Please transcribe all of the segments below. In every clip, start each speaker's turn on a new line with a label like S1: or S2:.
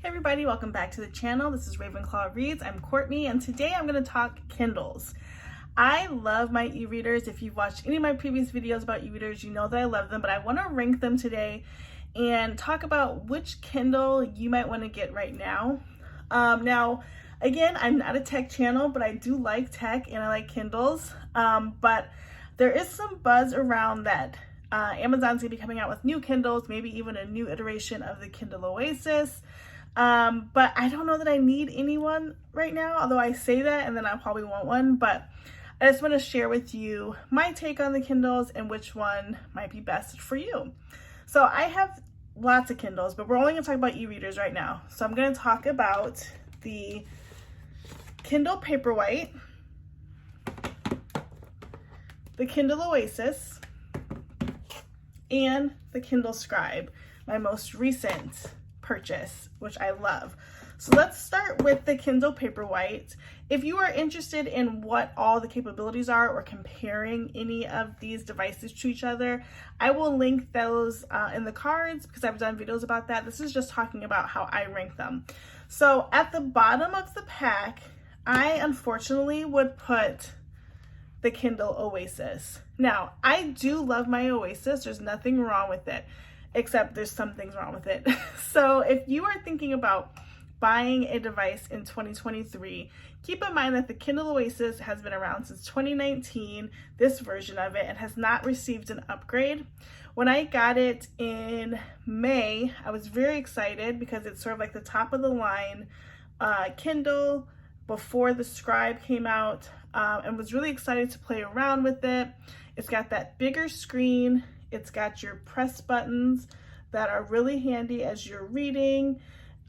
S1: Hey everybody, welcome back to the channel. This is Ravenclaw Reads. I'm Courtney, and today I'm going to talk Kindles. I love my e-readers. If you've watched any of my previous videos about e-readers, you know that I love them, but I want to rank them today and talk about which Kindle you might want to get right now. Now, again, I'm not a tech channel, but I do like tech and I like Kindles, but there is some buzz around that Amazon's going to be coming out with new Kindles, maybe even a new iteration of the Kindle Oasis. But I don't know that I need anyone right now, although I say that and then I probably want one, but I just want to share with you my take on the Kindles and which one might be best for you. So I have lots of Kindles, but we're only going to talk about e-readers right now. So I'm going to talk about the Kindle Paperwhite, the Kindle Oasis, and the Kindle Scribe, my most recent purchase, which I love. So let's start with the Kindle Paperwhite. If you are interested in what all the capabilities are or comparing any of these devices to each other, I will link those in the cards because I've done videos about that. This is just talking about how I rank them. So at the bottom of the pack, I unfortunately would put the Kindle Oasis. Now, I do love my Oasis. There's nothing wrong with it, except there's some things wrong with it. So if you are thinking about buying a device in 2023, keep in mind that the Kindle Oasis has been around since 2019, this version of it, and has not received an upgrade. When I got it in May, I was very excited because it's sort of like the top of the line Kindle before the Scribe came out, and was really excited to play around with it. It's got that bigger screen. It's got your press buttons that are really handy as you're reading.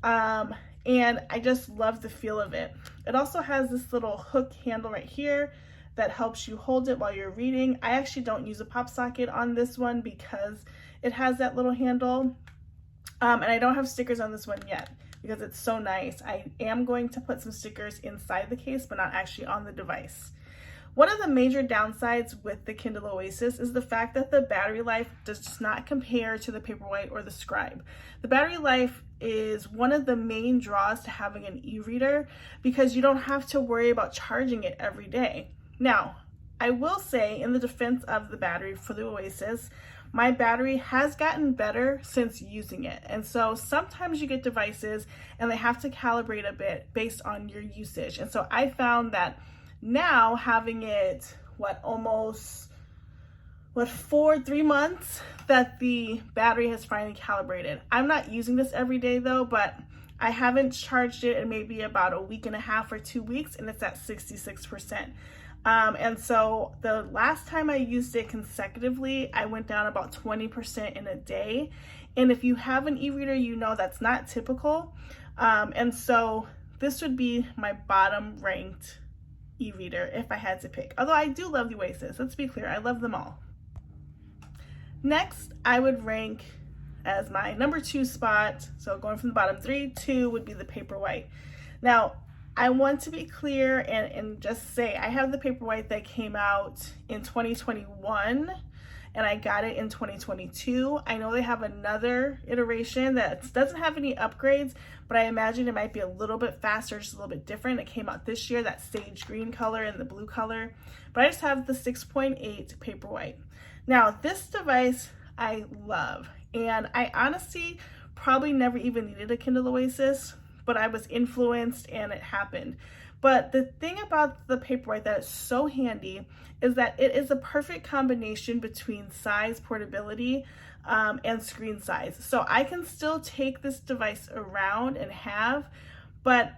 S1: And I just love the feel of it. It also has this little hook handle right here that helps you hold it while you're reading. I actually don't use a pop socket on this one because it has that little handle. And I don't have stickers on this one yet because it's so nice. I am going to put some stickers inside the case, but not actually on the device. One of the major downsides with the Kindle Oasis is the fact that the battery life does not compare to the Paperwhite or the Scribe. The battery life is one of the main draws to having an e-reader because you don't have to worry about charging it every day. Now, I will say in the defense of the battery for the Oasis, my battery has gotten better since using it. And so sometimes you get devices and they have to calibrate a bit based on your usage. And so I found that now having it, almost 3 months that the battery has finally calibrated. I'm not using this every day though, but I haven't charged it in maybe about a week and a half or 2 weeks, and it's at 66%. And so the last time I used it consecutively, I went down about 20% in a day. And if you have an e-reader, you know that's not typical. And so this would be my bottom ranked e-reader if I had to pick. Although I do love the Oasis, let's be clear, I love them all. Next, I would rank as my number 2 spot, so going from the bottom 3, 2 would be the Paperwhite. Now, I want to be clear and just say I have the Paperwhite that came out in 2021 and I got it in 2022. I know they have another iteration that doesn't have any upgrades, but I imagine it might be a little bit faster, just a little bit different. It came out this year, that sage green color and the blue color, but I just have the 6.8 Paperwhite. Now, this device I love, and I honestly probably never even needed a Kindle Oasis, but I was influenced and it happened. But the thing about the Paperwhite that is so handy is that it is a perfect combination between size, portability, and screen size. So I can still take this device around and but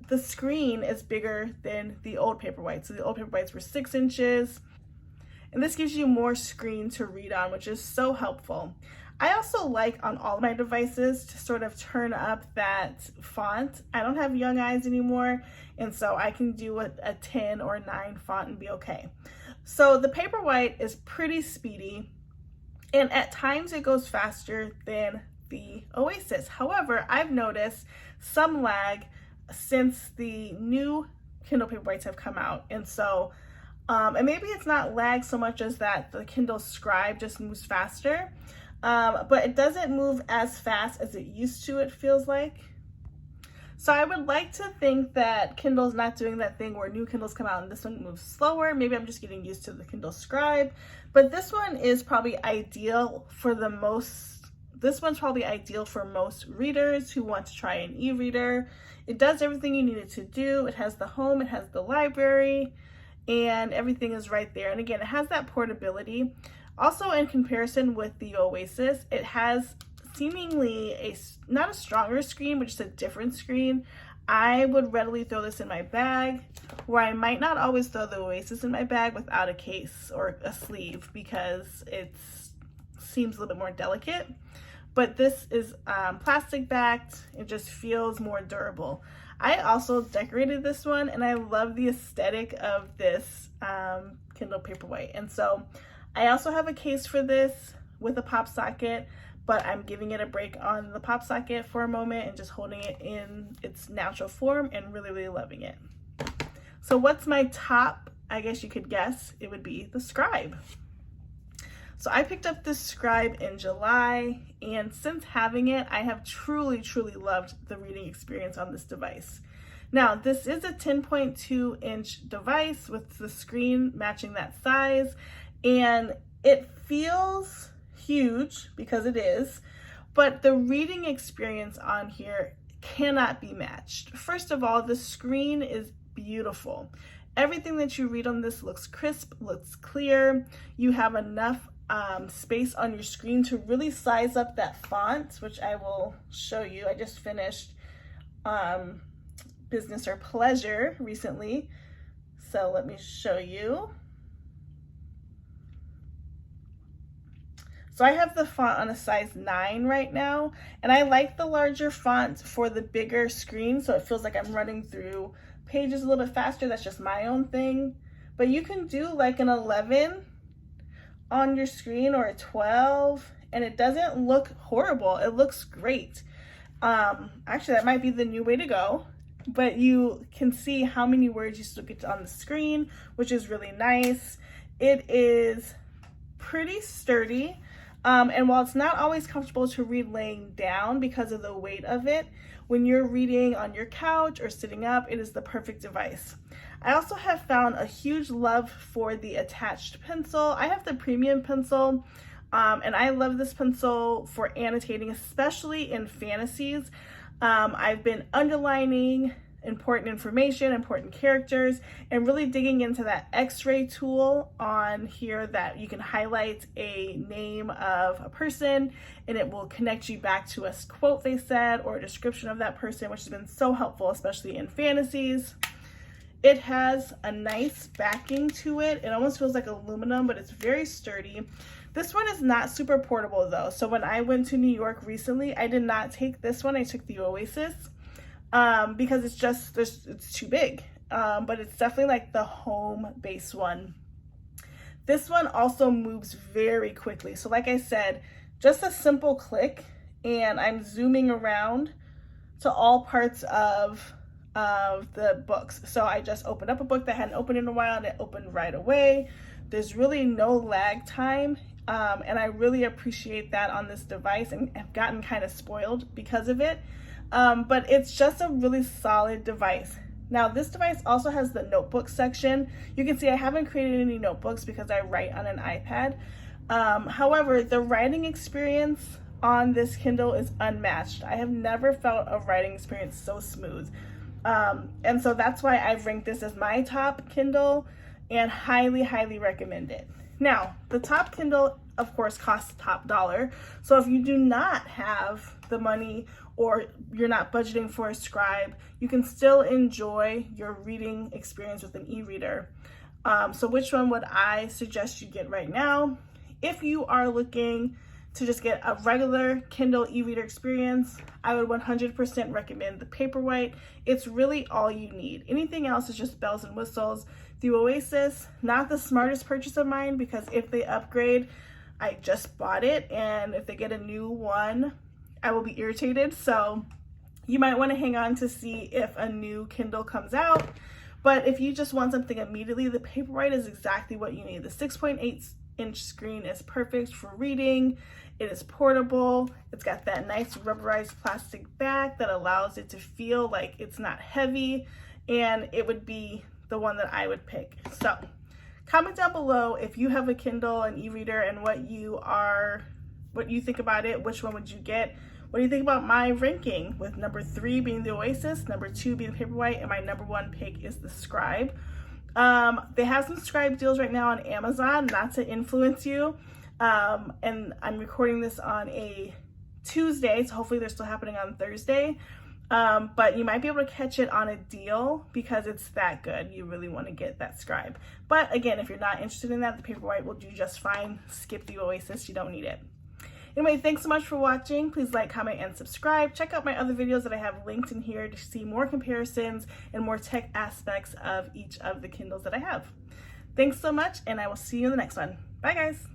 S1: the screen is bigger than the old Paperwhite. So the old Paperwhites were 6 inches, and this gives you more screen to read on, which is so helpful. I also like on all of my devices to sort of turn up that font. I don't have young eyes anymore, and so I can do a 10 or 9 font and be okay. So the Paperwhite is pretty speedy, and at times it goes faster than the Oasis. However, I've noticed some lag since the new Kindle Paperwhites have come out, and so and maybe it's not lag so much as that the Kindle Scribe just moves faster. But it doesn't move as fast as it used to, it feels like. So I would like to think that Kindle's not doing that thing where new Kindles come out and this one moves slower. Maybe I'm just getting used to the Kindle Scribe, but this one is probably ideal for this one's probably ideal for most readers who want to try an e-reader. It does everything you need it to do. It has the home, it has the library, and everything is right there. And again, it has that portability. Also, in comparison with the Oasis, it has seemingly not a stronger screen, but just a different screen. I would readily throw this in my bag, where I might not always throw the Oasis in my bag without a case or a sleeve because it seems a little bit more delicate. But this is plastic backed. It just feels more durable. I also decorated this one and I love the aesthetic of this Kindle Paperwhite. And so I also have a case for this with a pop socket, but I'm giving it a break on the pop socket for a moment and just holding it in its natural form and really, really loving it. So what's my top? I guess you could guess it would be the Scribe. So I picked up this Scribe in July, and since having it, I have truly, truly loved the reading experience on this device. Now, this is a 10.2 inch device with the screen matching that size, and it feels huge because it is, but the reading experience on here cannot be matched. First of all, the screen is beautiful. Everything that you read on this looks crisp, looks clear. You have enough space on your screen to really size up that font, which I will show you. I just finished Business or Pleasure recently, so let me show you. So I have the font on a size 9 right now, and I like the larger font for the bigger screen, so it feels like I'm running through pages a little bit faster. That's just my own thing. But you can do like an 11 on your screen or a 12, and it doesn't look horrible. It looks great. Actually, that might be the new way to go, but you can see how many words you still get on the screen, which is really nice. It is pretty sturdy. And while it's not always comfortable to read laying down because of the weight of it, when you're reading on your couch or sitting up, it is the perfect device. I also have found a huge love for the attached pencil. I have the premium pencil, and I love this pencil for annotating, especially in fantasies. I've been underlining important information, important characters, and really digging into that X-ray tool on here that you can highlight a name of a person and it will connect you back to a quote they said or a description of that person, which has been so helpful, especially in fantasies. It has a nice backing to it. It almost feels like aluminum, but it's very sturdy. This one is not super portable though. So when I went to New York recently, I did not take this one. I took the Oasis. Because it's too big, but it's definitely like the home base one. This one also moves very quickly. So like I said, just a simple click and I'm zooming around to all parts of the books. So I just opened up a book that hadn't opened in a while and it opened right away. There's really no lag time. And I really appreciate that on this device and have gotten kind of spoiled because of it. But it's just a really solid device. Now this device also has the notebook section. You can see I haven't created any notebooks because I write on an iPad. However, the writing experience on this Kindle is unmatched. I have never felt a writing experience so smooth. And so that's why I've ranked this as my top Kindle and highly, highly recommend it. Now, the top Kindle, of course, costs top dollar. So if you do not have the money or you're not budgeting for a Scribe, you can still enjoy your reading experience with an e-reader. So which one would I suggest you get right now? If you are looking to just get a regular Kindle e-reader experience, I would 100% recommend the Paperwhite. It's really all you need. Anything else is just bells and whistles. The Oasis, not the smartest purchase of mine because if they upgrade, I just bought it, and if they get a new one, I will be irritated. So you might want to hang on to see if a new Kindle comes out. But if you just want something immediately, the Paperwhite is exactly what you need. The 6.8 inch screen is perfect for reading. It is portable. It's got that nice rubberized plastic back that allows it to feel like it's not heavy, and it would be the one that I would pick. So comment down below if you have a Kindle, an e-reader, and what you think about it. Which one would you get? What do you think about my ranking, with number 3 being the Oasis, number 2 being the Paperwhite, and my number 1 pick is the Scribe. They have some Scribe deals right now on Amazon, not to influence you. And I'm recording this on a Tuesday, so hopefully they're still happening on Thursday. But you might be able to catch it on a deal because it's that good. You really want to get that Scribe. But again, if you're not interested in that, the Paperwhite will do just fine. Skip the Oasis, you don't need it. Anyway, thanks so much for watching. Please like, comment, and subscribe. Check out my other videos that I have linked in here to see more comparisons and more tech aspects of each of the Kindles that I have. Thanks so much, and I will see you in the next one. Bye, guys.